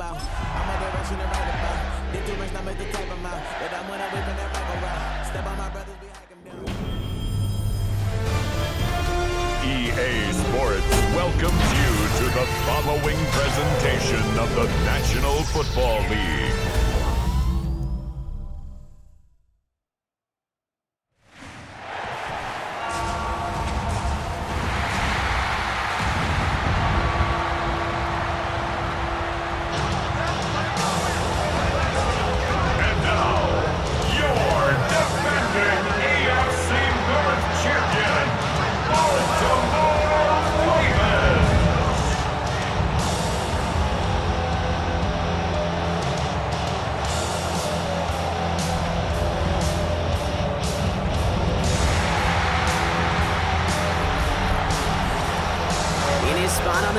about. I'm a direction to write about. Did too much, not make the type amount. But I'm when I whip in that bike around. Step on my brothers, we hike 'em down. EA Sports welcomes you to the following presentation of the National Football League.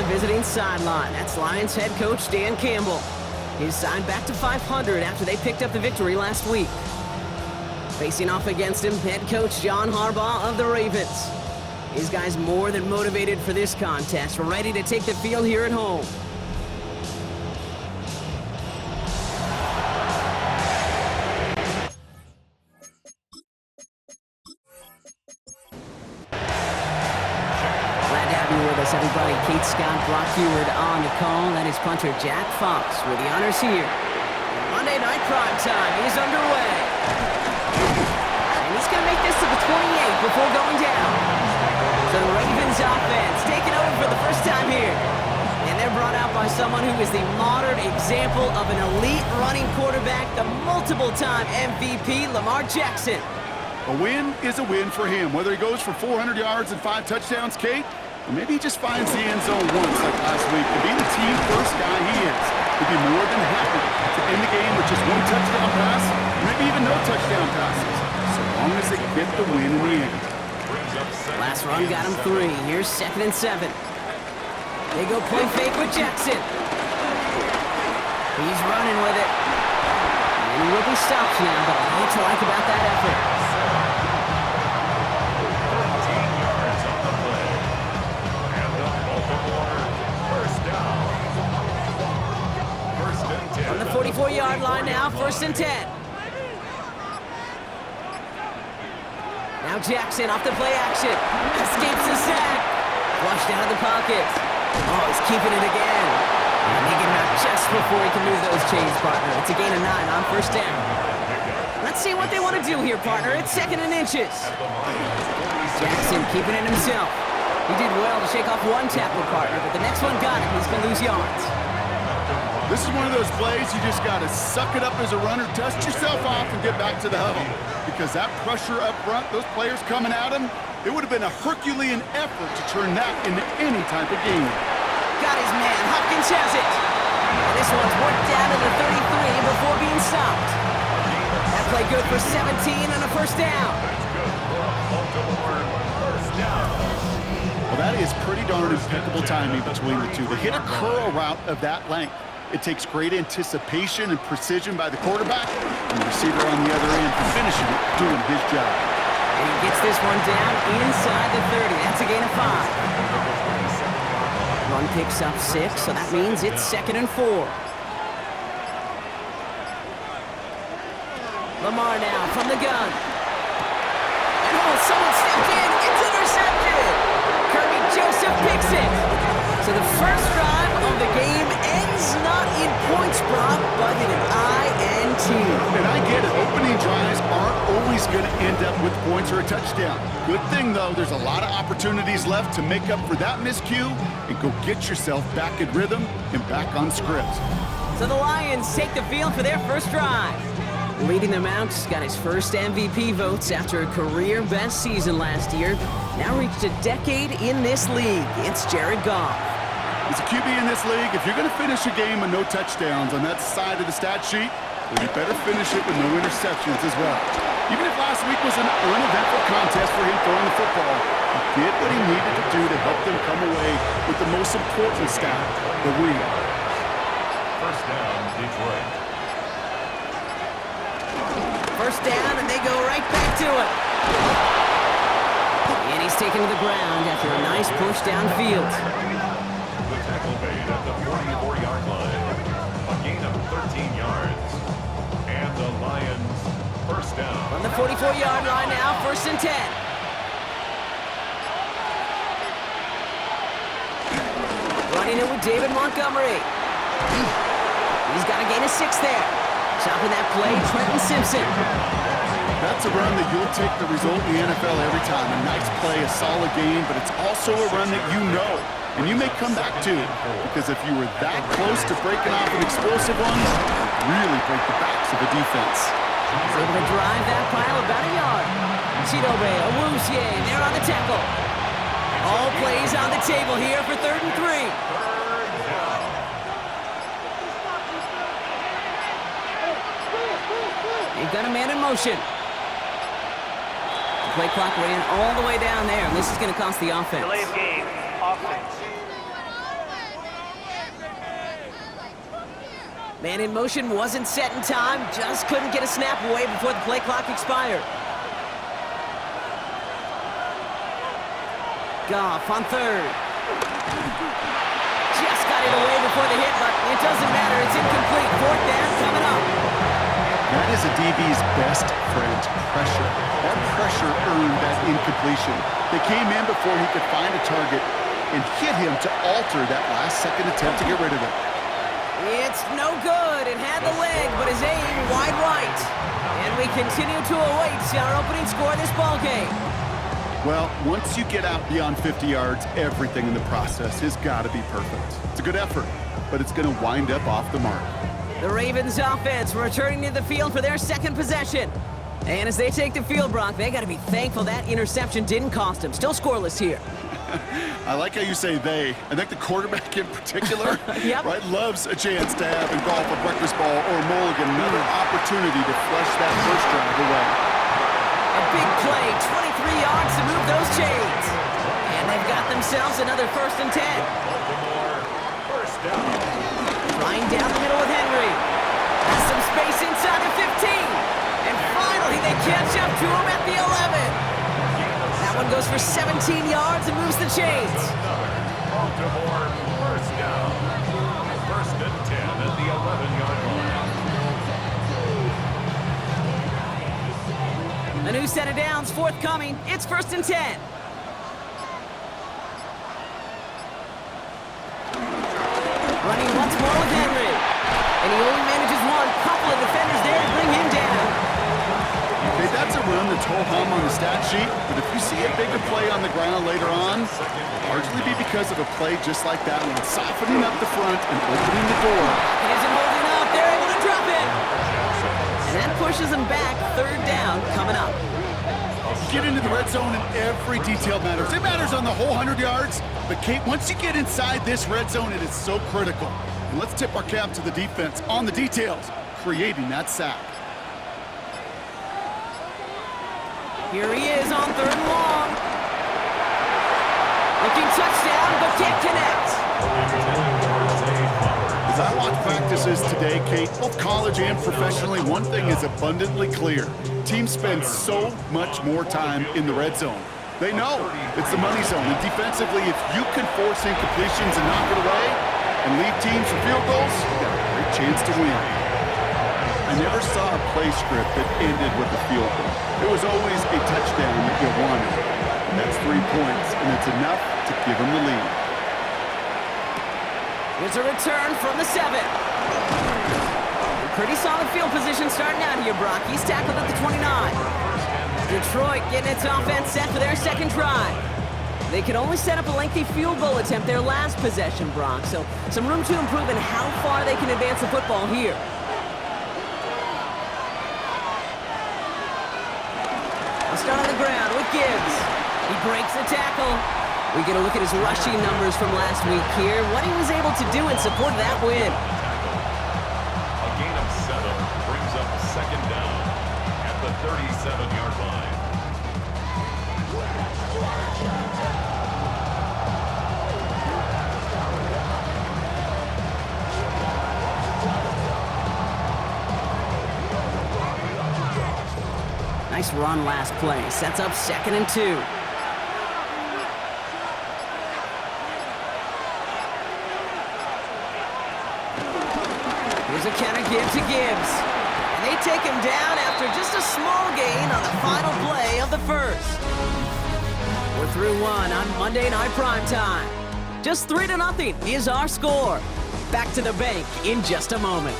Visiting sideline. That's Lions head coach Dan Campbell. He's signed back to 500 after they picked up the victory last week. Facing off against him, head coach John Harbaugh of the Ravens. These guys more than motivated for this contest, ready to take the field here at home. Everybody, Kate Scott, Brock Heward on the call. That is punter Jack Fox with the honors here. Monday night prime time is underway. And he's going to make this to the 28 before going down. So the Ravens offense taking over for the first time here. And they're brought out by someone who is the modern example of an elite running quarterback, the multiple-time MVP, Lamar Jackson. A win is a win for him, whether he goes for 400 yards and 5 touchdowns, Kate, or maybe he just finds the end zone once like last week. To be the team first guy he is, he'd be more than happy to end the game with just 1 touchdown pass, maybe even no touchdown passes, so long as they get the win in the end. Last run got him 3. Here's 2nd and 7. They go play fake with Jackson. He's running with it. And he will be stopped now, but what to like about that effort? On the 44-yard line now, 1st and 10. Now Jackson off the play action. Escapes the sack. Flushed out of the pocket. Oh, he's keeping it again. And they get him out just before he can move those chains, partner. It's a gain of 9 on 1st down. Let's see what they want to do here, partner. It's 2nd and inches. Jackson keeping it himself. He did well to shake off 1 tackle, partner, but the next one got him. He's going to lose yards. This is one of those plays you just got to suck it up as a runner, dust yourself off, and get back to the huddle. Because that pressure up front, those players coming at him, it would have been a Herculean effort to turn that into any type of game. Got his man. Hopkins has it. And this one's worked down to the 33 before being stopped. That play good for 17 and a 1st down. Well, that is pretty darn impeccable timing between the two. To hit a curl route of that length, it takes great anticipation and precision by the quarterback, and the receiver on the other end finishing it, doing his job. And he gets this one down inside the 30. That's a gain of 5. Run picks up 6, so that means it's 2nd and 4. Lamar now from the gun. And someone stepped in. It's intercepted. Kirby Joseph picks it. So the first drive of the game ends not in points, Brock, but in an INT. And I get it. Opening drives aren't always going to end up with points or a touchdown. Good thing, though, there's a lot of opportunities left to make up for that miscue and go get yourself back in rhythm and back on script. So the Lions take the field for their first drive. Leading them out, got his first MVP votes after a career-best season last year. Now reached a decade in this league. It's Jared Goff. As a QB in this league, if you're going to finish a game with no touchdowns on that side of the stat sheet, then you better finish it with no interceptions as well. Even if last week was an uneventful contest for him throwing the football, he did what he needed to do to help them come away with the most important stat, the win. 1st down, Detroit. 1st down, and they go right back to it. And he's taken to the ground after a nice push downfield. The tackle made at the 44-yard line. 44-yard line now, 1st and 10. Running it with David Montgomery. He's got to gain a 6 there. Chopping that play, Trenton Simpson. That's a run that you'll take the result in the NFL every time. A nice play, a solid game, but it's also a run that you know, and you may come back to, because if you were that close to breaking off an explosive one, it really break the backs of the defense. He's able to drive that pile about a yard. Chidobe Awuzie there on the tackle. All plays on the table here for 3rd and 3. They've got a man in motion. The play clock ran all the way down there, and this is going to cost the offense. Delay of game, offense. Man in motion wasn't set in time, just couldn't get a snap away before the play clock expired. Goff on 3rd. Just got it away before the hit, but it doesn't matter. It's incomplete. 4th down coming up. That is a DB's best friend, pressure. That pressure earned that incompletion. They came in before he could find a target and hit him to alter that last-second attempt to get rid of it. It's no good. It had the leg, but his aim wide right. And we continue to await our opening score of this ball game. Well, once you get out beyond 50 yards, everything in the process has got to be perfect. It's a good effort, but it's going to wind up off the mark. The Ravens offense returning to the field for their 2nd possession. And as they take the field, Brock, they got to be thankful that interception didn't cost them. Still scoreless here. I like how you say they. I think the quarterback in particular Yep. right, loves a chance to have in golf a breakfast ball or a mulligan, another opportunity to flush that first drive away. A big play, 23 yards to move those chains. And they've got themselves another 1st and 10. Flying down the middle with Henry. Has some space inside the 15. And finally they catch up to him at the 11. That one goes for 17 yards and moves the chains. Baltimore, 1st down. 1st and 10 at the 11-yard line. A new set of downs forthcoming. It's 1st and 10. Running once more with Henry. And he only manages one. Couple of defenders there to bring him down. Okay, that's a run that's ho-hum on the stat sheet, but if you see a bigger play on the ground later on, it'll largely be because of a play just like that one, softening up the front and opening the door. It isn't holding out. They're able to drop it. And that pushes them back. 3rd down coming up. Get into the red zone and every detail matters. It matters on the whole 100 yards, but Kate, once you get inside this red zone, it is so critical. And let's tip our cap to the defense on the details, creating that sack. Here he is on 3rd and long. Looking touchdown, but can't connect. As I watch practices today, Kate, both college and professionally, one thing is abundantly clear. Teams spend so much more time in the red zone. They know it's the money zone, and defensively, if you can force incompletions and knock it away and leave teams for field goals, you got a great chance to win. I never saw a play script that ended with a field goal. It was always a touchdown that you wanted. And that's 3 points, and it's enough to give them the lead. Here's a return from the 7. Pretty solid field position starting out here, Brock. He's tackled at the 29. Detroit getting its offense set for their 2nd drive. They could only set up a lengthy field goal attempt their last possession, Brock. So some room to improve in how far they can advance the football here. I'll start on the ground with Gibbs. He breaks the tackle. We get a look at his rushing numbers from last week here. What he was able to do in support of that win. A gain of 7 brings up 2nd down at the 37-yard line. Nice run last play. Sets up 2nd and 2. Here's a counter give to Gibbs. And They take him down after just a small gain on the final play of the first. We're through one on Monday Night Primetime. Just 3-0 is our score. Back to the bank in just a moment.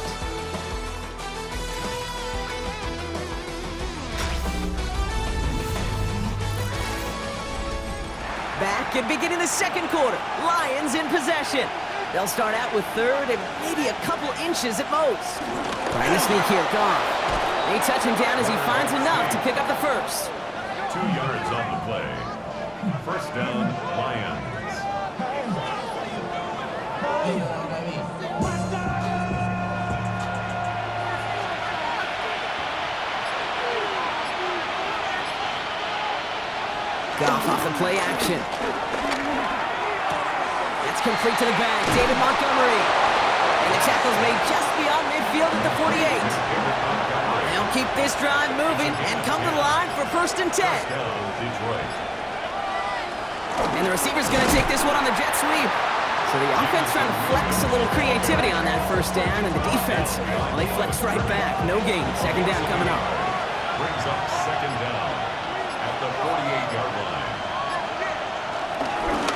Back and beginning the second quarter. Lions in possession. They'll start out with third and maybe a couple inches at most. Trying to sneak here, Goff. They touch him down as he finds enough to pick up the first. 2 yards on the play. First down, Lions. Goff off the play action. That's complete to the back. David Montgomery. And the tackle's made just beyond midfield at the 48. They'll keep this drive moving and come to the line for 1st and 10. And the receiver's going to take this one on the jet sweep. So the offense trying to flex a little creativity on that first down, and the defense, well, they flex right back. No gain. Second down coming up. Brings up second down at the 48-yard line.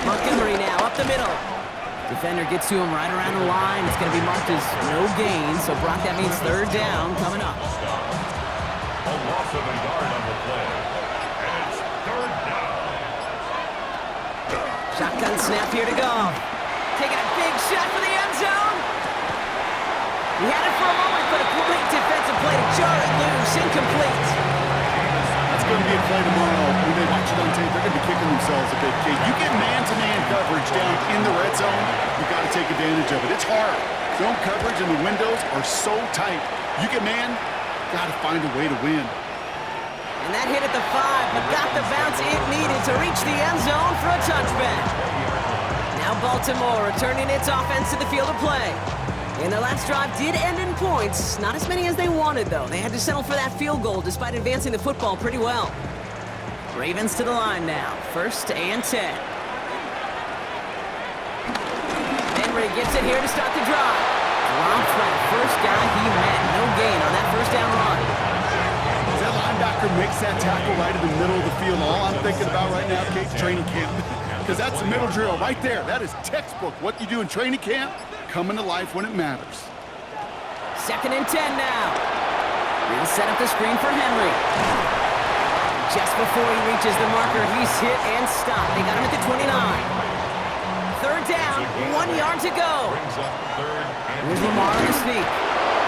Montgomery now up the middle. Defender gets to him right around the line. It's going to be marked as no gain. So, Brock, that means third down coming up. A loss of a yard on the play. And it's third down. Shotgun snap here to go. Taking a big shot for the end zone. He had it for a moment, but a great defensive play to jar it loose. Incomplete. That's going to be a play tomorrow. When they watch it on tape, they're going to be kicking themselves a bit, kid. You get man-to-man coverage down in the red zone, you've got to take advantage of it. It's hard. Zone coverage and the windows are so tight. You get man, got to find a way to win. And that hit at the 5, but got the bounce it needed to reach the end zone for a touchback. Now Baltimore returning its offense to the field of play. And their last drive did end in points. Not as many as they wanted, though. They had to settle for that field goal despite advancing the football pretty well. Ravens to the line now. 1st and 10. Henry gets it here to start the drive. Dropped by the first guy he met. No gain on that first down run. That linebacker makes that tackle right in the middle of the field. All I'm thinking about right now, Kate, training camp. Because that's the middle drill right there. That is textbook. What you do in training camp, coming to life when it matters. 2nd and 10 now. He'll set up the screen for Henry. Just before he reaches the marker, he's hit and stopped. They got him at the 29. Third down, 1 yard to go. Here's Lamar on the sneak.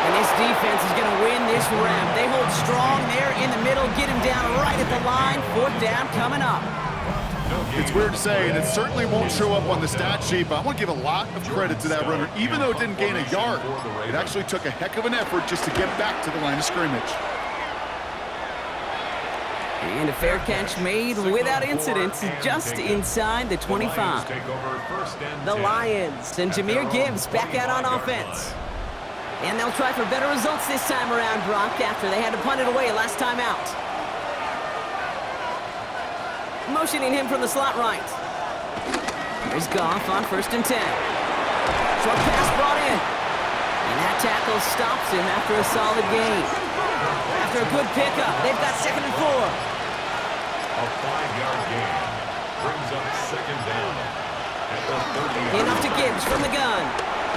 And this defense is going to win this round. They hold strong there in the middle, get him down right at the line. 4th down coming up. It's weird to say, and it certainly won't show up on the stat sheet, but I want to give a lot of credit to that runner. Even though it didn't gain a yard, it actually took a heck of an effort just to get back to the line of scrimmage. And a fair catch made without incident, just inside the 25. The Lions and Jahmyr Gibbs back out on offense. And they'll try for better results this time around, Brock, after they had to punt it away last time out. Motioning him from the slot right. Here's Goff on 1st and 10. Short pass brought in. And that tackle stops him after a solid gain. After a good pickup, they've got 2nd and 4. A 5-yard gain brings up second down at the 30. Enough to Gibbs from the gun.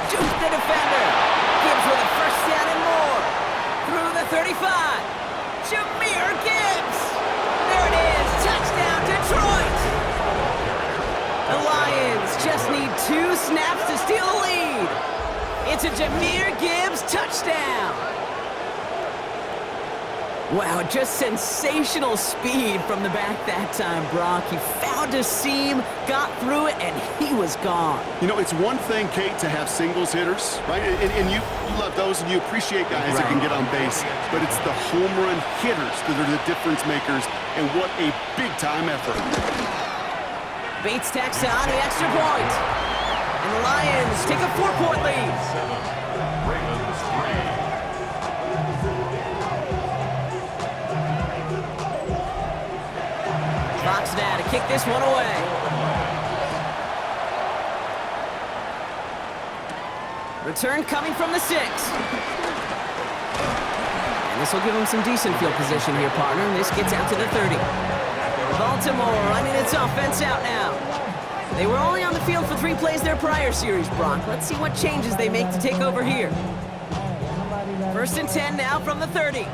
Juke the defender. Gibbs with a first down and more. Through the 35. Jahmyr Gibbs. There it is. Touchdown, Detroit. The Lions just need 2 snaps to steal the lead. It's a Jahmyr Gibbs touchdown. Wow, just sensational speed from the back that time, Brock. He found a seam, got through it, and he was gone. You know, it's one thing, Kate, to have singles hitters, right? And you love those, and you appreciate guys that can get on base. But it's the home run hitters that are the difference makers, and what a big-time effort. Bates tacks on the extra point. And the Lions take a 4-point lead. Ravens 3. Fox now to kick this one away. Return coming from the 6. And And this will give them some decent field position here, partner. This gets out to the 30. Baltimore running its offense out now. They were only on the field for 3 plays their prior series, Brock. Let's see what changes they make to take over here. 1st and 10 now from the 30. The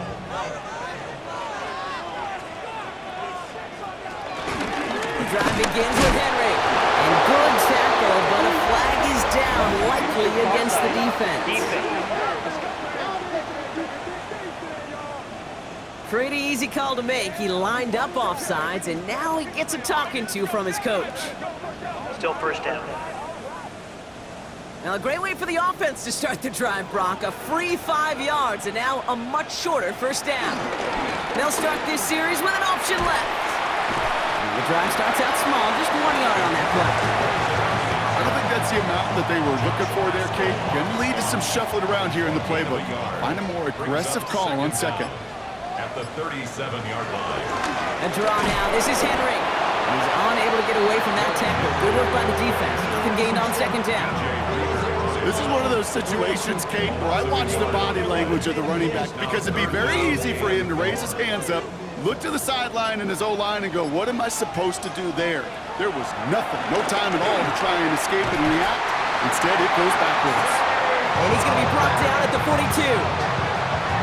drive begins with Henry. And good tackle, but a flag is down, likely against the defense. Pretty easy call to make. He lined up offsides, and now he gets a talking to from his coach. Still first down. Now, a great way for the offense to start the drive, Brock. A free 5 yards, and now a much shorter 1st down. They'll start this series with an option left. And the drive starts out small, just 1 yard on that play. I don't think that's the amount that they were looking for there, Kate. Going to lead to some shuffling around here in the playbook. Find a more aggressive call on 2nd. At the 37-yard line. A draw now. This is Henry. He's unable to get away from that tackle. Good work by the defense. Nothing gained on 2nd down. This is one of those situations, Kate, where I watch the body language of the running back because it'd be very easy for him to raise his hands up, look to the sideline in his O-line and go, what am I supposed to do there? There was nothing, no time at all to try and escape and react. Instead, it goes backwards. And he's going to be brought down at the 42.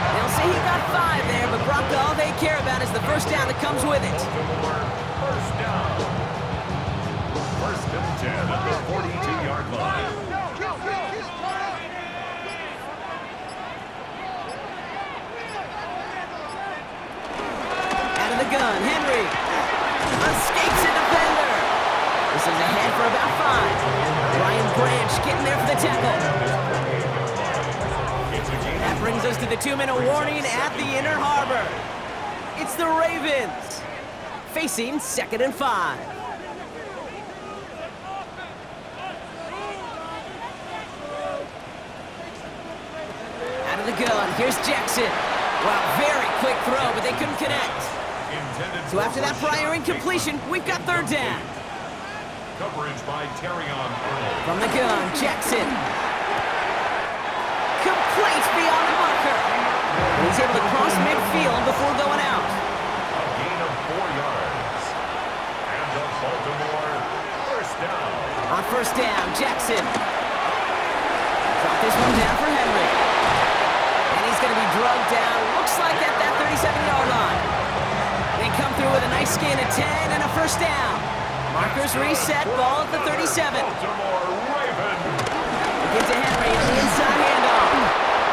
They'll say he got 5 there, but Brock, all they care about is the 1st down that comes with it. First down. 1st and 10 at the 42-yard line. Out of the gun, Henry escapes a defender. This is ahead for about 5. Ryan Branch getting there for the tackle. That brings us to the 2-minute warning at the Inner Harbor. It's the Ravens facing 2nd and 5. Out of the gun, here's Jackson. Wow, very quick throw, but they couldn't connect. So after that prior incompletion, we've got 3rd down. Coverage by Terrion Earl. From the gun, Jackson. Complete beyond the marker. And he's able to cross midfield before going out. A gain of 4 yards. And the Baltimore 1st down. On 1st down, Jackson. Drop this one down for Henry. And he's going to be drugged down, looks like at that 37-yard line. They come through with a nice gain of 10 and a 1st down. Markers reset, ball at the 37. Baltimore Ravens. Get to Henry on the inside handoff.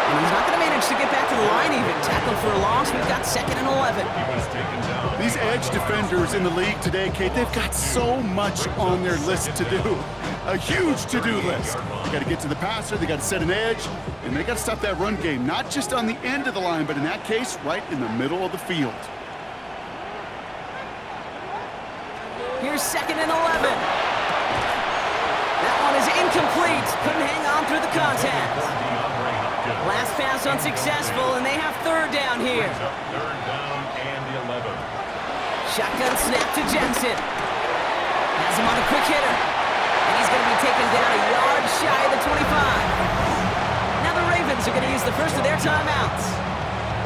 And he's not going to manage to get back to the line even. Tackled for a loss. We've got 2nd and 11. He was taken down. These edge defenders in the league today, Kate, they've got so much on their list to do. A huge to-do list. They got to get to the passer, they got to set an edge, and they got to stop that run game. Not just on the end of the line, but in that case, right in the middle of the field. Here's 2nd and 11. That one is incomplete. Couldn't hang on through the contact. Last pass unsuccessful, and they have 3rd down here. 3rd down and 11. Shotgun snap to Jensen. Has him on a quick hitter. And he's going to be taken down a yard shy of the 25. Now the Ravens are going to use the first of their timeouts.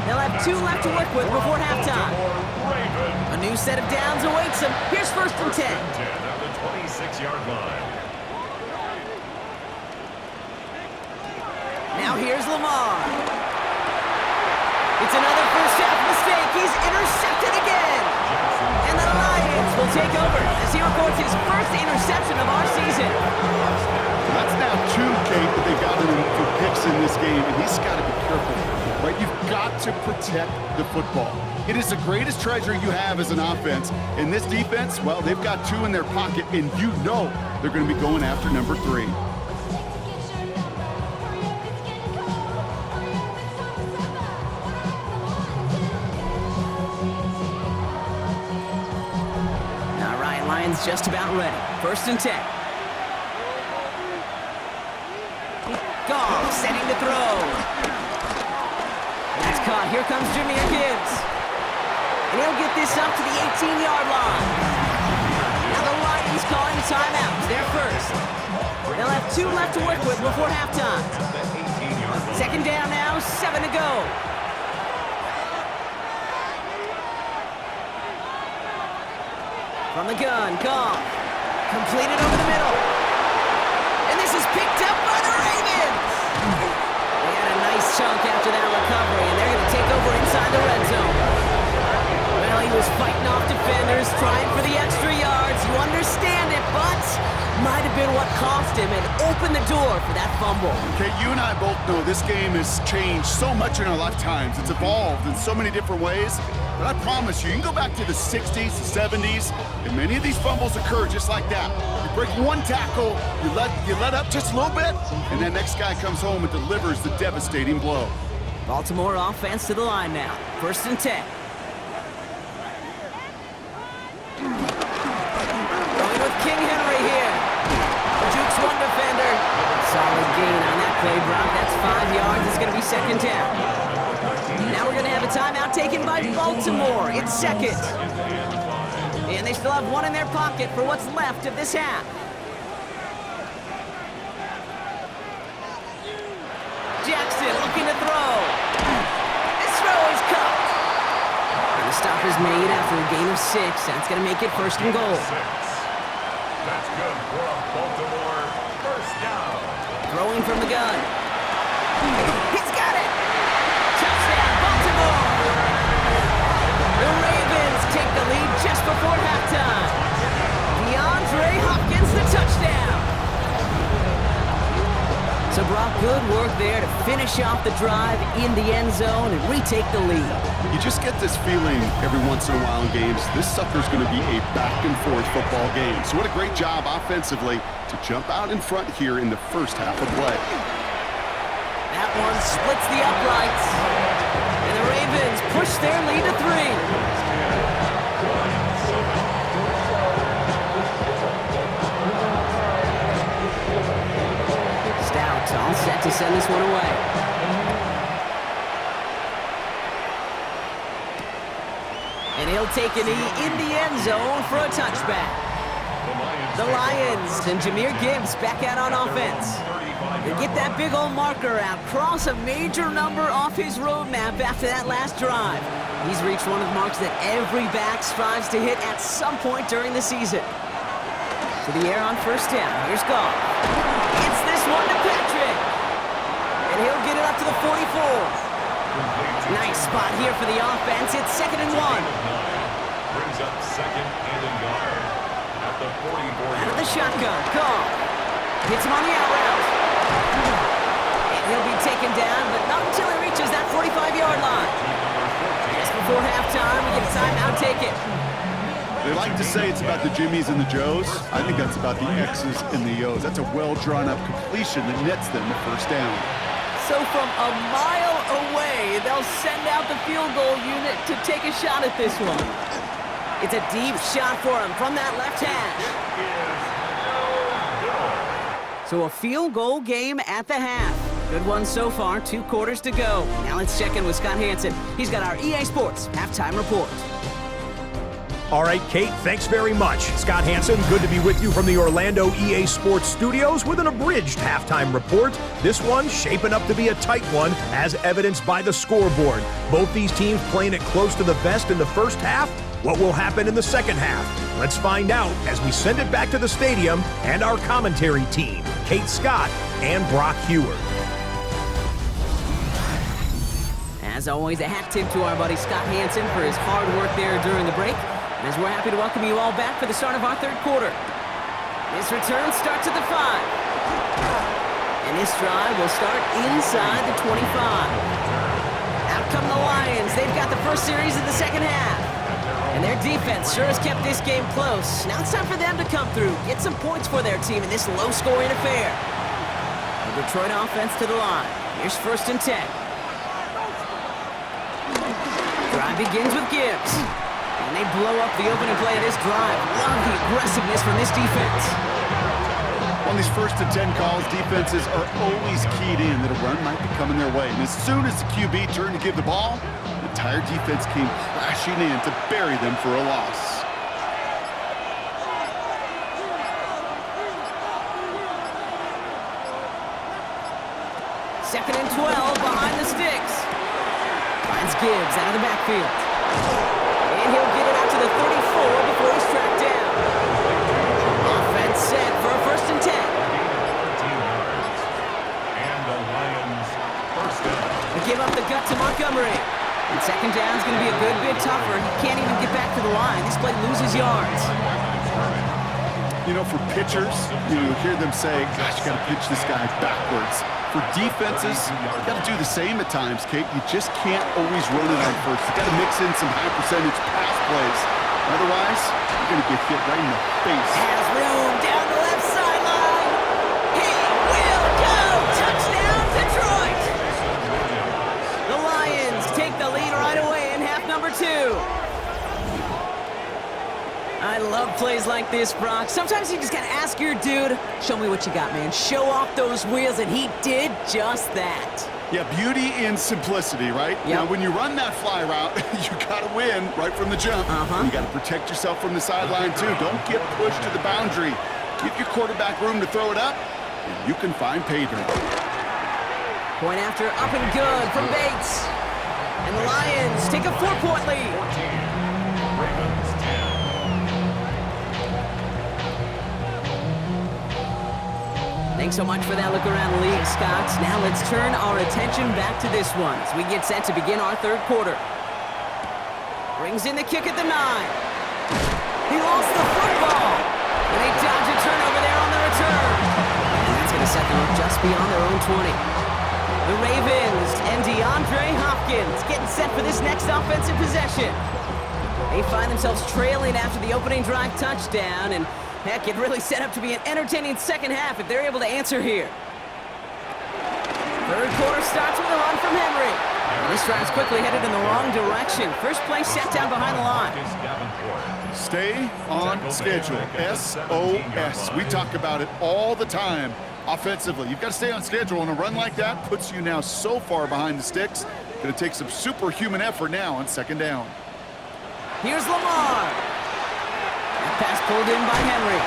They'll have 2 left to work with before halftime. A new set of downs awaits them. Here's 1st and 10. 10 at the 26-yard line. Now here's Lamar. It's another 1st half mistake. He's intercepted again. And the Lions will take over as he records his 1st interception of our season. That's now 2, Kate, that they got him for picks in this game, and he's got to be careful. Right? You've got to protect the football. It is the greatest treasure you have as an offense. And this defense, well, they've got 2 in their pocket, and you know they're going to be going after number 3. All right, Lions just about ready. 1st and 10. Goff setting to throw. That's caught. Here comes Jahmyr Gibbs. And he'll get this up to the 18-yard line. Now the Lions calling a timeout. They're first. They'll have 2 left to work with before halftime. 2nd down now, 7 to go. From the gun, Goff. Completed over the middle. And this is picked up by the Ravens. They had a nice chunk after that recovery, and they're going to take over inside the red zone. Well, he was fighting off defenders, trying for the extra yards. You understand it, but might have been what cost him and opened the door for that fumble. Okay, you and I both know this game has changed so much in our lifetimes. It's evolved in so many different ways. But I promise you can go back to the 60s, the 70s, and many of these fumbles occur just like that. You break one tackle, you let up just a little bit, and that next guy comes home and delivers the devastating blow. Baltimore offense to the line now. 1st and 10. Going with King Henry here. Jukes one defender. Solid gain on that play, Brock. That's 5 yards. It's going to be 2nd down. Now we're going to have a timeout taken by Baltimore. It's 2nd. And they still have one in their pocket for what's left of this half. Jackson looking to throw. This throw is caught. And the stop is made after a gain of 6. That's going to make it 1st and goal. That's good for a Baltimore 1st down. Throwing from the gun. He's got it. Touchdown, Baltimore. The Ravens take the lead just before halftime. DeAndre Hopkins, the touchdown. So Brock, good work there to finish off the drive in the end zone and retake the lead. You just get this feeling every once in a while in games, this sucker's going to be a back-and-forth football game. So what a great job offensively to jump out in front here in the first half of play. That one splits the uprights. And the Ravens push their lead to 3. Stout all set to send this one away. And he'll take a knee in the end zone for a touchback. The Lions and Jahmyr Gibbs back out on offense. They get that big old marker out, cross a major number off his roadmap after that last drive. He's reached one of the marks that every back strives to hit at some point during the season. To the air on 1st down. Here's Goff. It's this one to Patrick. And he'll get it up to the 44. Nice spot here for the offense. It's 2nd and 1. Brings up 2nd and a yard at the 44. Out of the shotgun. Goff. Hits him on the out route. And he'll be taken down, but not until he reaches that 45-yard line. Just before halftime, we get a timeout taken. They like to say it's about the Jimmies and the Joes. I think that's about the X's and the O's. That's a well-drawn-up completion that nets them the 1st down. So from a mile away, they'll send out the field goal unit to take a shot at this one. It's a deep shot for him from that left hash. So a field goal game at the half. Good one so far, 2 quarters to go. Now let's check in with Scott Hansen. He's got our EA Sports halftime report. All right, Kate, thanks very much. Scott Hansen, good to be with you from the Orlando EA Sports Studios with an abridged halftime report. This one shaping up to be a tight one, as evidenced by the scoreboard. Both these teams playing it close to the vest in the first half. What will happen in the second half? Let's find out as we send it back to the stadium and our commentary team, Kate Scott and Brock Heward. As always, a hat tip to our buddy Scott Hansen for his hard work there during the break. As we're happy to welcome you all back for the start of our 3rd quarter. This return starts at the 5. And this drive will start inside the 25. Out come the Lions. They've got the first series of the second half. And their defense sure has kept this game close. Now it's time for them to come through, get some points for their team in this low-scoring affair. The Detroit offense to the line. Here's 1st and 10. Drive begins with Gibbs. And they blow up the opening play of this drive. Love the aggressiveness from this defense. On these 1st and 10 calls, defenses are always keyed in that a run might be coming their way. And as soon as the QB turned to give the ball, the entire defense came crashing in to bury them for a loss. Second and 12 behind the sticks. Finds Gibbs out of the backfield. And he'll get it out to the 34 before he's tracked down. and 10. And the Lions first down. They give up the gut to Montgomery. And second down's going to be a good bit tougher. He can't even get back to the line. This play loses yards. You know, for pitchers, you hear them say, gosh, you got to pitch this guy backwards. For defenses, you got to do the same at times, Kate. You just can't always run it on first. You got to mix in some high percentage pass plays. Otherwise, you're going to get hit right in the face. Has room down the left sideline. He will go. Touchdown, Detroit. The Lions take the lead right away in half number 2. I love plays like this, Brock. Sometimes you just gotta ask your dude, show me what you got, man. Show off those wheels, and he did just that. Yeah, beauty in simplicity, right? Yep. Now, when you run that fly route, you gotta win right from the jump. You gotta protect yourself from the sideline, too. Don't get pushed to the boundary. Give your quarterback room to throw it up, and you can find pay dirt. Point after, up and good from Bates. And the Lions take a 4-point lead. Thanks so much for that look around the league, Scott. Now let's turn our attention back to this one as we get set to begin our third quarter. Brings in the kick at the 9. He lost the football. And they dodge a turnover there on the return. And that's going to set them up just beyond their own 20. The Ravens and DeAndre Hopkins getting set for this next offensive possession. They find themselves trailing after the opening drive touchdown, and heck, it really set up to be an entertaining second half if they're able to answer here. Third quarter starts with a run from Henry. This drive's quickly headed in the wrong direction. First play set down behind the line. Stay on schedule. SOS. We talk about it all the time offensively. You've got to stay on schedule, and a run like that puts you now so far behind the sticks. Going to take some superhuman effort now on second down. Here's Lamar. That pass pulled in by Henry.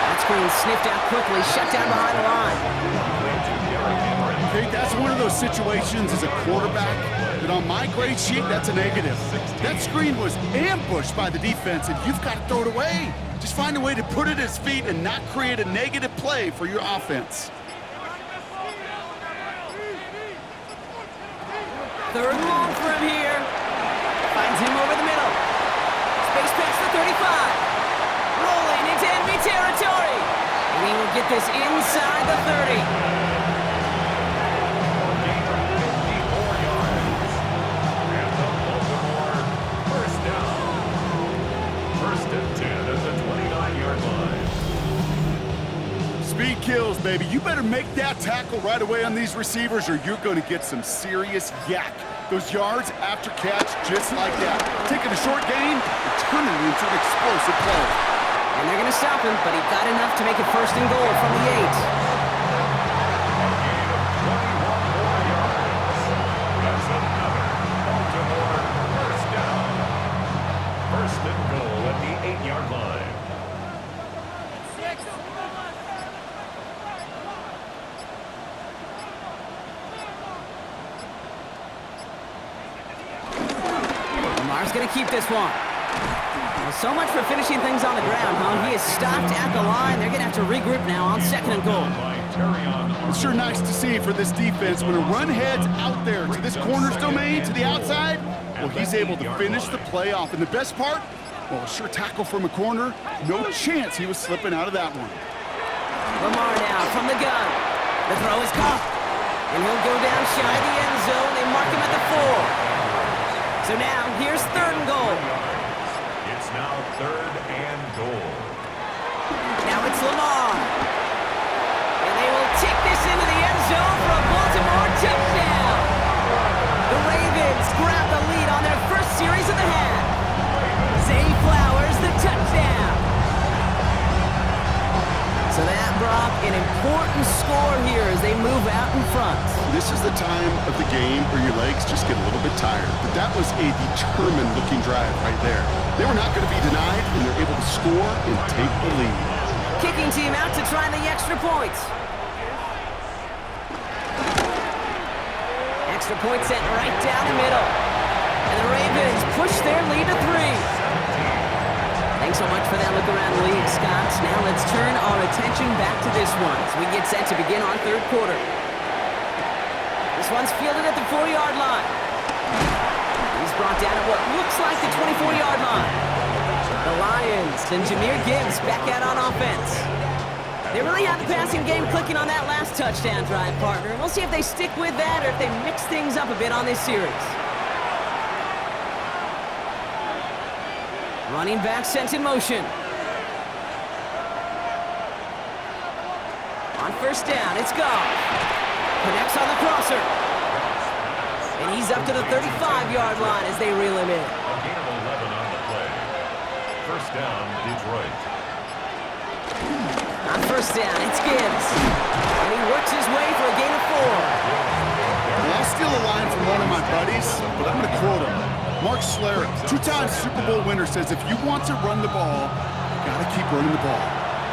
That screen sniffed out quickly, shut down behind the line. Okay, that's one of those situations as a quarterback that on my grade sheet, that's a negative. That screen was ambushed by the defense, and you've got to throw it away. Just find a way to put it at his feet and not create a negative play for your offense. Third and long for him here. Finds him over the middle. Space past the 35. Rolling into enemy territory. And he will get this inside the 30. Speed kills, baby. You better make that tackle right away on these receivers or you're going to get some serious yak. Those yards after catch just like that. Taking a short gain and turning it into an explosive play. And they're going to stop him, but he got enough to make it first and goal from the 8. First and goal at the 8-yard line. Lamar's going to keep this one. Well, so much for finishing things on the ground, huh? He is stopped at the line. They're going to have to regroup now on second and goal. It's sure nice to see for this defense when a run heads out there to this corner's domain, to the outside, well, he's able to finish the play off. And the best part, well, a sure tackle from a corner. No chance he was slipping out of that one. Lamar now from the gun. The throw is caught. And he'll go down shy of the end zone. They mark him at the 4. So now, here's third and goal. It's now third and goal. Now it's Lamar. And they will take this into the end zone for a Baltimore touchdown. The Ravens grab the lead on their first series of the half. Zay Flowers, the touchdown. So that, Brock, an important score here as they move out in front. This is the time of the game where your legs just get a little bit tired. But that was a determined-looking drive right there. They were not going to be denied, and they're able to score and take the lead. Kicking team out to try the extra points. Extra point set right down the middle. And the Ravens push their lead to 3. Thanks Thanks so much for that look around the league, Scott. Now let's turn our attention back to this one as we get set to begin our third quarter. This one's fielded at the 4-yard line. He's brought down at what looks like the 24-yard line. The Lions and Jahmyr Gibbs back out on offense. They really have the passing game clicking on that last touchdown drive, partner. We'll see if they stick with that or if they mix things up a bit on this series. Running back sent in motion. On first down, it's Goff. Connects on the crosser. And he's up to the 35-yard line as they reel him in. A gain of 11 on the play. First down, Detroit. On first down, it's Gibbs. And he works his way for a gain of 4. Well, I'll steal a line from one of my buddies, but I'm going to quote him. Mark Schlereth, 2-time Super Bowl winner, says if you want to run the ball, you got to keep running the ball.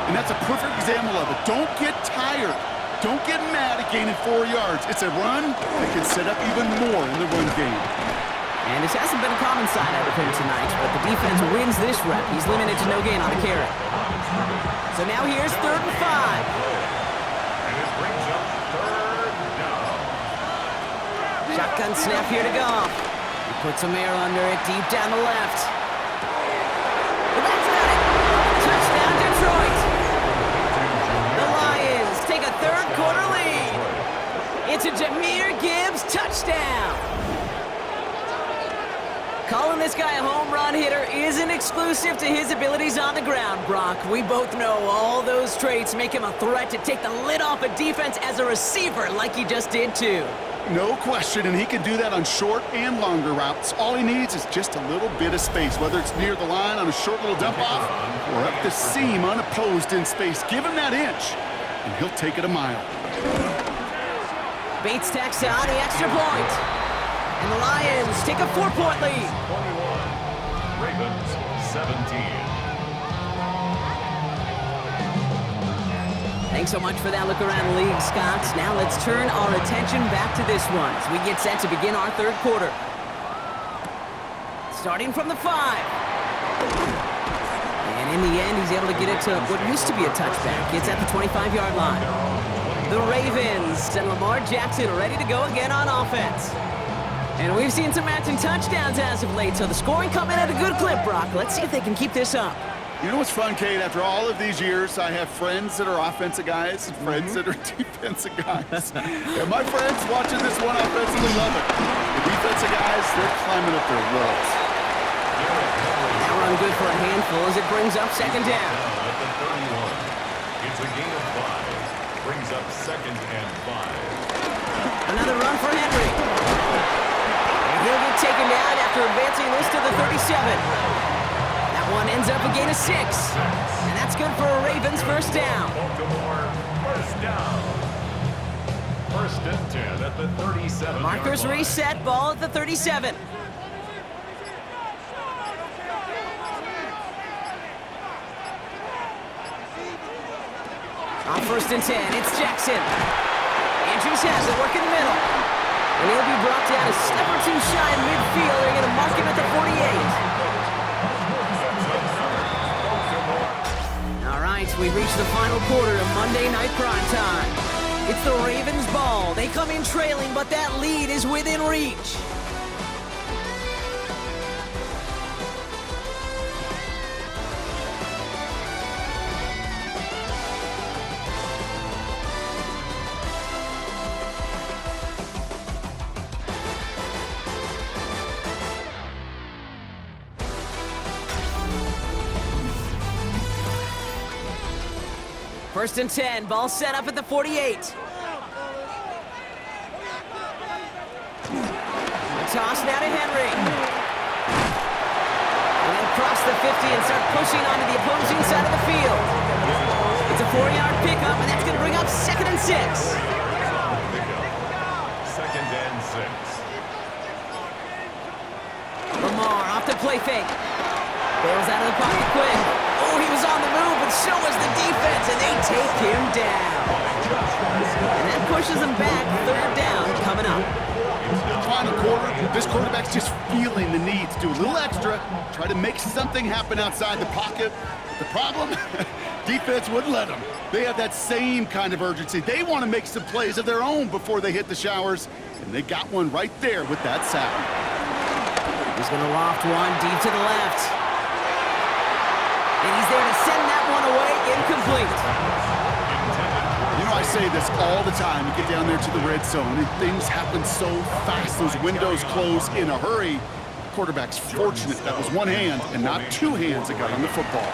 And that's a perfect example of it. Don't get tired. Don't get mad at gaining 4 yards. It's a run that can set up even more in the run game. And this hasn't been a common side out of him tonight, but the defense wins this rep. He's limited to no gain on the carry. So now here's 3rd and 5. And it brings up 3rd down. Shotgun snap here to Goff. He puts some air under it deep down the left. The back's got it. Touchdown Detroit. The Lions take a third quarter lead. It's a Jahmyr Gibbs touchdown. Calling this guy a home run hitter isn't exclusive to his abilities on the ground, Brock. We both know all those traits make him a threat to take the lid off a defense as a receiver like he just did too. No question, and he can do that on short and longer routes. All he needs is just a little bit of space, whether it's near the line on a short little dump-off or up the seam unopposed in space. Give him that inch, and he'll take it a mile. Bates tacks on the extra point. And the Lions take a 4-point lead. 21, Ravens 17. Thanks so much for that look around the league, Scott. Now let's turn our attention back to this one as we get set to begin our third quarter. Starting from the 5. And in the end, he's able to get it to what used to be a touchback. It's at the 25-yard line. The Ravens and Lamar Jackson ready to go again on offense. And we've seen some matching touchdowns as of late, so the scoring coming at a good clip, Brock. Let's see if they can keep this up. You know what's fun, Kate? After all of these years, I have friends that are offensive guys and friends that are defensive guys. And my friends watching this one offensively love it. The defensive guys, they're climbing up their walls. That run good for a handful as it brings up 2nd down. At the 31. It's a gain of 5. Brings up 2nd and 5. Another run for Henry. And he'll get taken down after advancing this to the 37. That one ends up a gain of 6. And that's good for a Ravens first down. Baltimore, first down. 1st and 10 at the 37. Markers reset, ball at the 37. On 1st and 10, it's Jackson. Andrews has it, work in the middle. And he'll be brought down a step or two shy in midfield. They're going to mark him at the 48. All right, we've reached the final quarter of Monday Night Prime Time. It's the Ravens' ball. They come in trailing, but that lead is within reach. First and 10, ball set up at the 48. A toss now to Henry. And then cross the 50 and start pushing onto the opposing side of the field. It's a 4-yard pickup, and that's going to bring up 2nd and 6. 2nd and 6. Lamar off the play fake. Bails out of the pocket quick. Oh, he was on the move, but so was the defense, and they take him down. And that pushes them back. 3rd down coming up. Final quarter, This quarterback's just feeling the need to do a little extra, try to make something happen outside the pocket. But the problem, defense wouldn't let them. They have that same kind of urgency. They want to make some plays of their own before they hit the showers, and they got one right there with that sack. He's going to loft one deep to the left. And he's there to send that one away, incomplete. You know, I say this all the time. You get down there to the red zone, and things happen so fast. Those windows close in a hurry. The quarterback's fortunate that was one hand and not two hands that got on the football.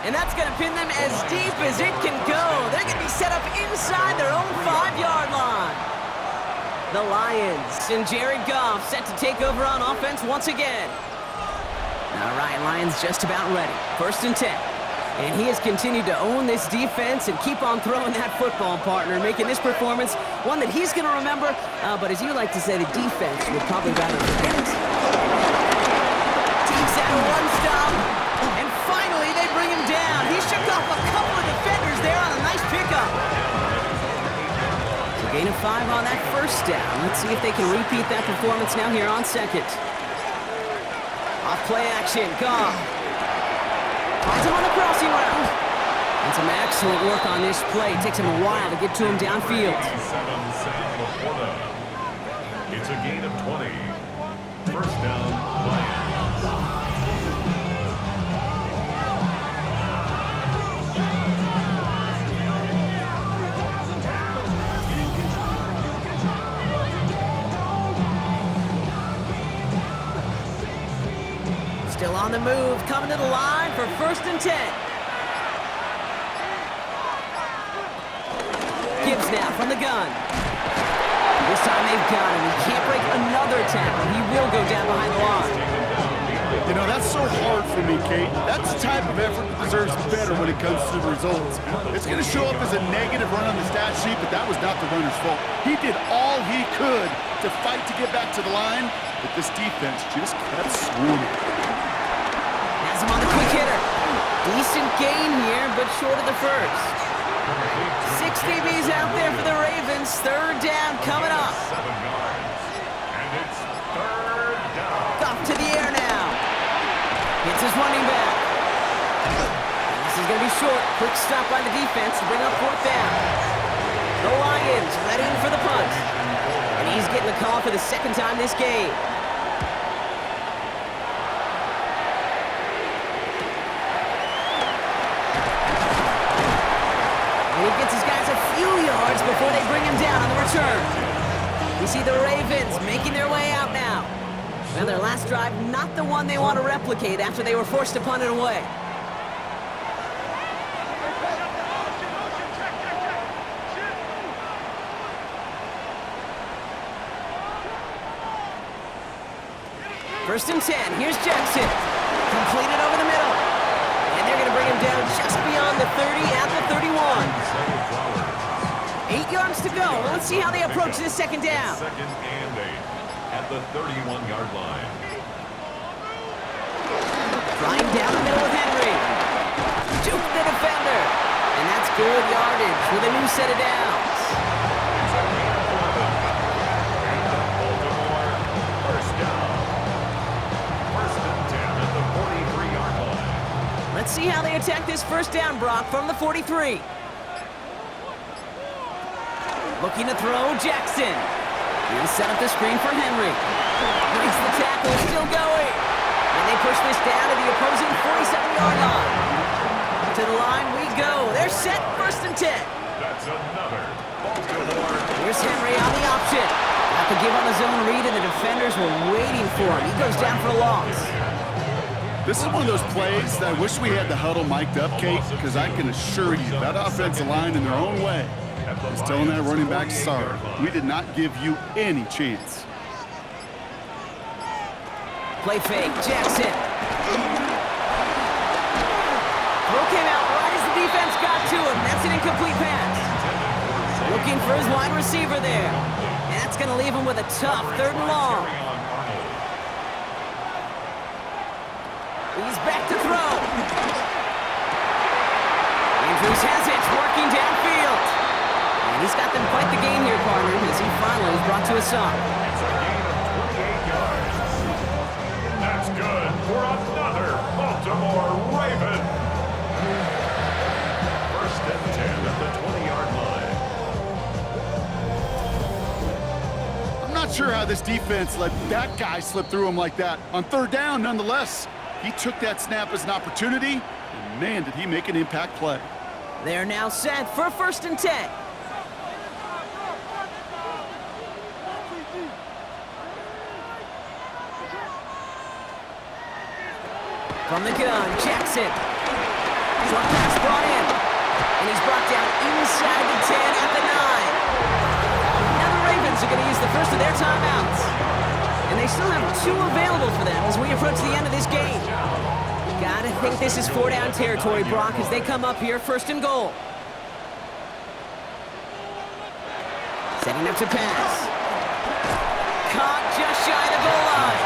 And that's going to pin them as deep as it can go. They're going to be set up inside their own 5-yard line. The Lions and Jared Goff set to take over on offense once again. All right, Lions just about ready. 1st and 10. And he has continued to own this defense and keep on throwing that football, partner, making this performance one that he's going to remember. But as you like to say, the defense would probably rather forget. Takes out one stop. And finally, they bring him down. He shook off a couple of defenders there on a nice pickup. So gain of 5 on that 1st down. Let's see if they can repeat that performance now here on 2nd. Off play action, Goff. Finds him on the crossing route. And some excellent work on this play. Takes him a while to get to him downfield. It's a gain of 20. 1st down, Lions. Still on the move, coming to the line for 1st and 10. Gibbs now from the gun. This time they've got him. He can't break another tackle. He will go down behind the line. You know, that's so hard for me, Kate. That's the type of effort that deserves better when it comes to the results. It's going to show up as a negative run on the stat sheet, but that was not the runner's fault. He did all he could to fight to get back to the line, but this defense just kept swarming. Has him on the quick hitter. Decent gain here, but short of the 1st. 6 DBs out there for the Ravens. 3rd down coming up. 7 yards. And it's 3rd down. Off to the air now. Hits his running back. This is going to be short. Quick stop by the defense to bring up 4th down. The Lions ready for the punt. And he's getting the call for the 2nd time this game. And he gets his guys a few yards before they bring him down on the return. We see the Ravens making their way out now. Well, their last drive, not the one they want to replicate after they were forced to punt it away. First and 10. Here's Jackson. Completed over the middle. And they're going to bring him down just beyond the 30 at the 31. 8 yards to go. Let's see how they approach this 2nd down. 2nd and 8 at the 31-yard line. Flying down the middle with Henry. Juke the defender. And that's good yardage with a new set of downs. Let's see how they attack this 1st down, Brock, from the 43. Looking to throw, Jackson. He'll set up the screen for Henry. Breaks the tackle, still going. And they push this down to the opposing 47-yard line. To the line we go. They're set, 1st and 10. That's another Baltimore. Here's Henry on the option. Got to give on the zone read, and the defenders were waiting for him. He goes down for a loss. This is one of those plays that I wish we had the huddle mic'd up, Kate, because I can assure you that offensive line in their own way is telling that running back, sorry, we did not give you any chance. Play fake, Jackson. Throw came out right as the defense got to him. That's an incomplete pass. Looking for his wide receiver there. And that's going to leave him with a tough 3rd and long. He's back to throw. Andrews has it, working downfield. And He's got them quite the game here, partner, as he finally is brought to a stop. It's a gain of 28 yards. That's good for another Baltimore Raven. First and 10 at the 20-yard line. I'm not sure how this defense let that guy slip through him like that. On third down, nonetheless, he took that snap as an opportunity, and man, did he make an impact play. They're now set for 1st and 10. From the gun, Jackson. Short pass brought in. And he's brought down inside the 10 at the 9. Now the Ravens are going to use the first of their timeouts. And they still have 2 available for them as we approach the end of this game. Gotta think this is 4-down territory, Brock, as they come up here 1st and goal. Setting up to pass. Caught just shy of the goal line.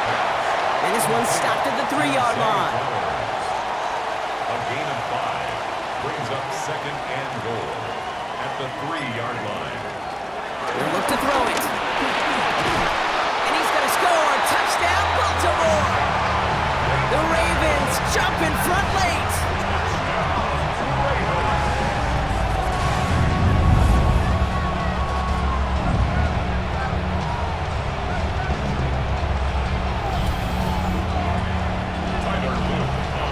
And this one stopped at the 3-yard line. A gain of 5 brings up 2nd and goal at the 3-yard line. They'll look to throw it. And he's going to score. Touchdown, Baltimore. The Ravens jump in front late.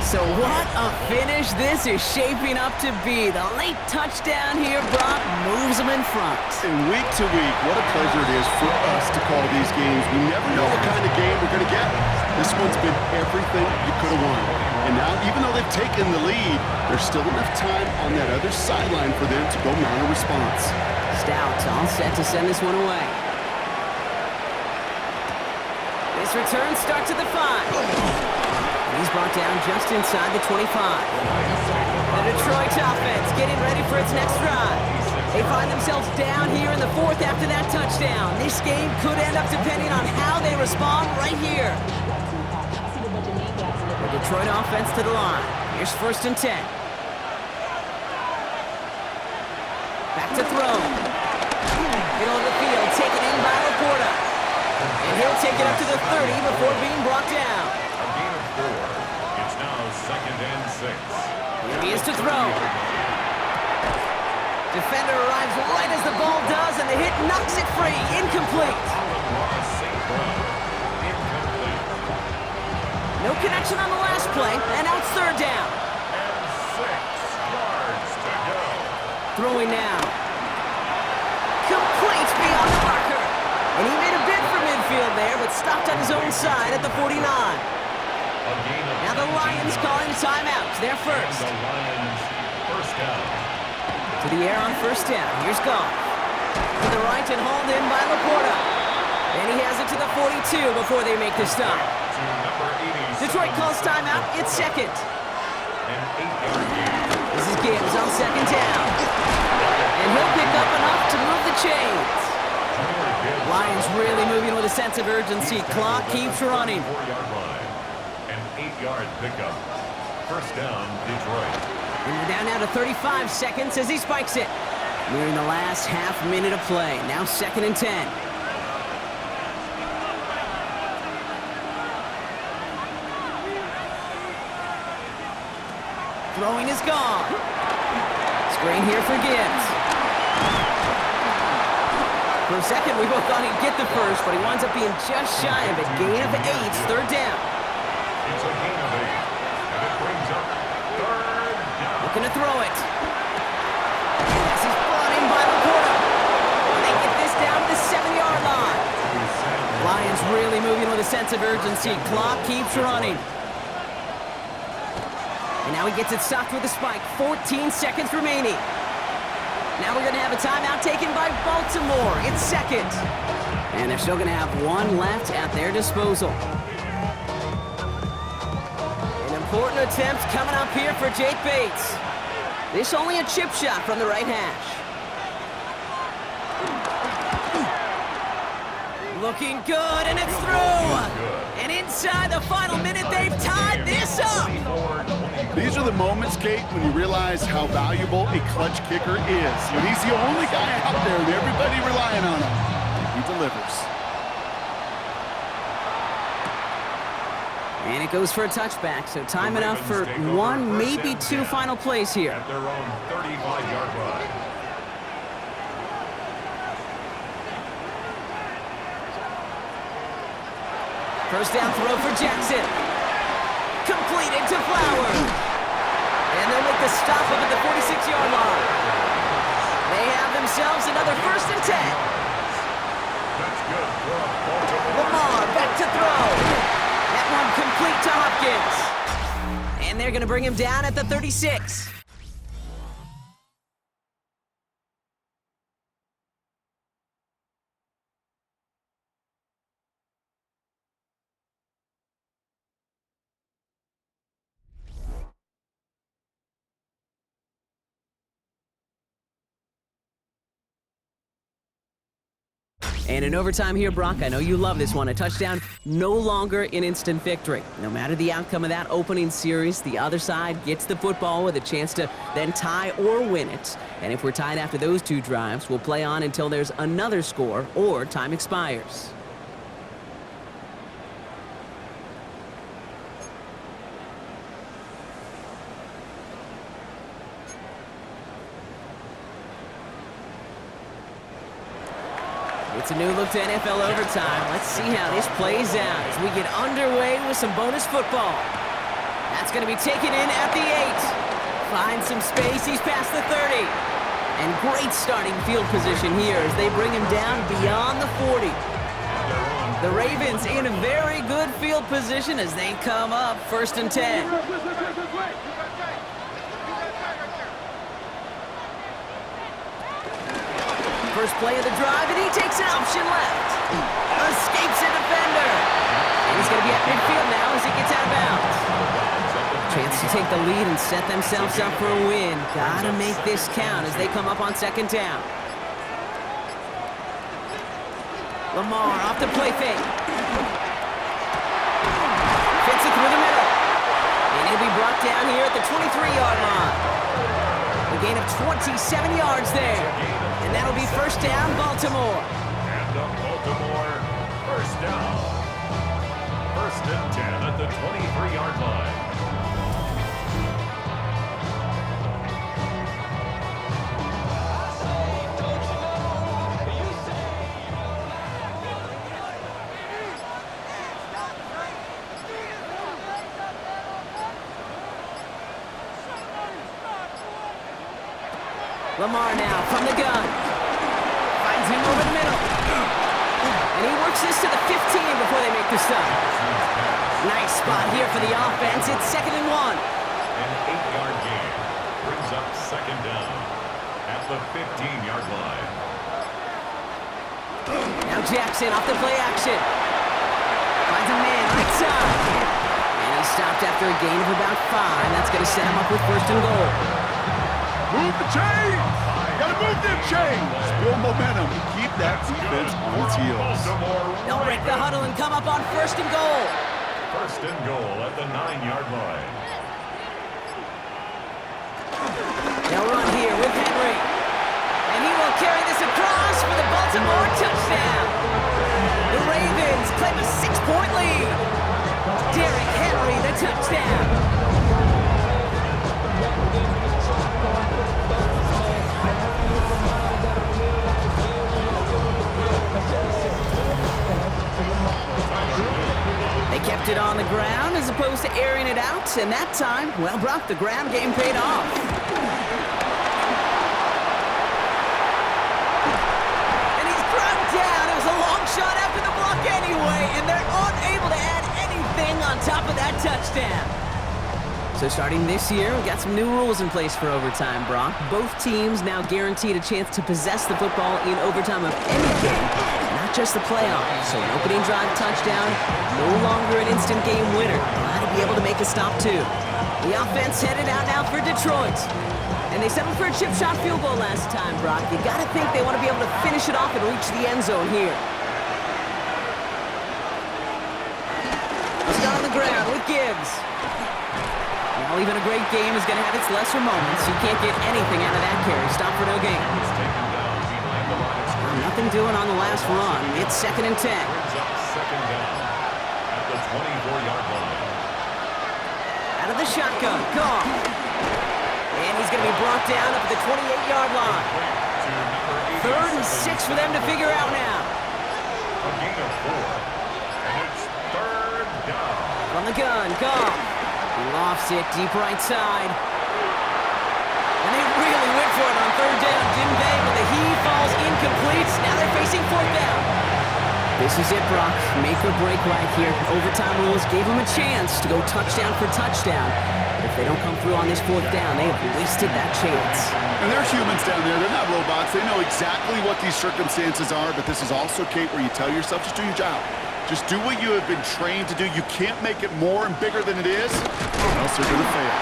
So what a finish this is shaping up to be. The late touchdown here, Brock, moves them in front. And week to week, what a pleasure it is for us to call these games. We never know what kind of game we're going to get. This one's been everything you could have won. And now, even though they've taken the lead, there's still enough time on that other sideline for them to go mount a response. Stout all set to send this one away. This return starts at the 5. He's brought down just inside the 25. The Detroit offense getting ready for its next drive. They find themselves down here in the 4th after that touchdown. This game could end up depending on how they respond right here. The Detroit offense to the line. Here's 1st and 10. Back to throw. Middle of the field, taken in by Laporta. And he'll take it up to the 30 before being brought down. A gain of 4. It's now 2nd and 6. Here he is to throw. Defender arrives right as the ball does, and the hit knocks it free. Incomplete. Incomplete. No connection on the last play, and now it's 3rd down. And 6 yards to go. Throwing now. Complete beyond the marker. And he made a bid for midfield there, but stopped on his own side at the 49. Now the Lions calling timeout. They're first. The Lions first down. To the air on 1st down. Here's Goff. To the right and hauled in by Laporta. And he has it to the 42 before they make the stop. To number 87. Detroit calls timeout. It's 2nd. An 8-yard gain. This is Gibbs on 2nd down. And he'll pick up enough to move the chains. Lions really moving with a sense of urgency. Clock keeps running. 4-yard line. An 8-yard pickup. First down, Detroit. And we're down now to 35 seconds as he spikes it. Nearing the last half minute of play. Now 2nd and 10. Throwing is gone. Screen here for Gibbs. For a second, we both thought he'd get the first, but he winds up being just shy of it. Gain of 8, 3rd down. It's a gain of 8, and it brings up 3rd down. Looking to throw it. As he's brought in by Laporta. And they get this down to the 7-yard line. Lions really moving with a sense of urgency. Clock keeps running. And now he gets it stopped with a spike. 14 seconds remaining. Now we're going to have a timeout taken by Baltimore. It's 2nd. And they're still going to have 1 left at their disposal. An important attempt coming up here for Jake Bates. This only a chip shot from the right hash. Looking good, and it's through. And inside the final minute, they've tied this up. These are the moments, Kate, when you realize how valuable a clutch kicker is. When he's the only guy out there and everybody relying on him, he delivers. And it goes for a touchback, so time enough for one, maybe two final plays here. At their own 35-yard line. First down throw for Jackson. Completed to Flowers. And they'll make the stop up at the 46-yard line. They have themselves another 1st and 10. That's good for a Baltimore. Lamar back to throw. That one complete to Hopkins. And they're going to bring him down at the 36. And in overtime here, Brock, I know you love this one. A touchdown, no longer an instant victory. No matter the outcome of that opening series, the other side gets the football with a chance to then tie or win it. And if we're tied after those two drives, we'll play on until there's another score or time expires. It's a new look to NFL overtime. Let's see how this plays out as we get underway with some bonus football. That's going to be taken in at the 8. Finds some space. He's past the 30. And great starting field position here as they bring him down beyond the 40. The Ravens in a very good field position as they come up 1st and 10. First play of the drive, and he takes an option left. Escapes a defender. And he's going to be at midfield now as he gets out of bounds. Chance to take the lead and set themselves up for a win. Gotta make this count as they come up on 2nd down. Lamar off the play fake. Fits it through the middle. And he'll be brought down here at the 23-yard line. A gain of 27 yards there. And that'll be 1st down, Baltimore. And the Baltimore 1st down. 1st and 10 at the 23-yard line. Lamar now from the gun. Finds him over the middle. And he works this to the 15 before they make the stop. Nice spot here for the offense. It's 2nd and 1. An 8-yard gain brings up 2nd down at the 15-yard line. Now Jackson off the play action. Finds a man right side. And he's stopped after a gain of about 5. That's going to set him up with 1st and goal. Move the chains! Gotta move them chains! Build momentum and keep that defense on its heels. They'll break the huddle and come up on 1st and goal. 1st and goal at the 9-yard line. They'll run here with Henry. And he will carry this across for the Baltimore touchdown. The Ravens claim a 6-point lead. Derrick Henry, the touchdown. They kept it on the ground as opposed to airing it out, and that time, well, Brock, the ground game paid off. And he's brought down. It was a long shot after the block anyway, and they're unable to add anything on top of that touchdown. So starting this year, we've got some new rules in place for overtime, Brock. Both teams now guaranteed a chance to possess the football in overtime of any game, not just the playoffs. So an opening drive touchdown, no longer an instant game winner. Got to be able to make a stop, too. The offense headed out now for Detroit. And they settled for a chip shot field goal last time, Brock. You got to think they want to be able to finish it off and reach the end zone here. gives. Well, even a great game is going to have its lesser moments. You can't get anything out of that carry. Stop for no gain. Nothing doing on the last run. It's 2nd and 10. Second down at the 24-yard line. Out of the shotgun, Goff. And he's going to be brought down up at the 28-yard line. 3rd and 6 for them to figure out now. A gain of 4. And it's 3rd down. From the gun, Goff. He lofts it deep right side. And they really went for it on 3rd down, didn't they? But the heave falls incomplete. Now they're facing 4th down. This is it, Brock. Make or break right here. Overtime rules gave them a chance to go touchdown for touchdown. But if they don't come through on this 4th down, they have wasted that chance. And they're humans down there. They're not robots. They know exactly what these circumstances are, but this is also, Kate, where you tell yourself, just do your job. Just do what you have been trained to do. You can't make it more and bigger than it is, or else you're going to fail.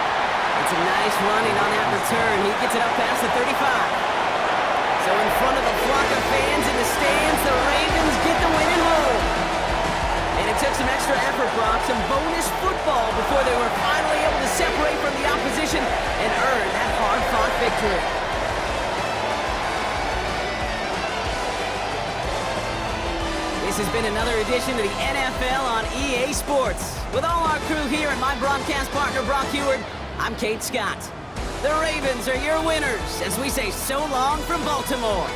It's a nice running on that return. He gets it up past the 35. So in front of a flock of fans in the stands, the Ravens get the win and hold. And it took some extra effort, Brock, some bonus football before they were finally able to separate from the opposition and earn that hard-fought victory. This has been another edition of the NFL on EA Sports. With all our crew here and my broadcast partner, Brock Heward, I'm Kate Scott. The Ravens are your winners as we say so long from Baltimore.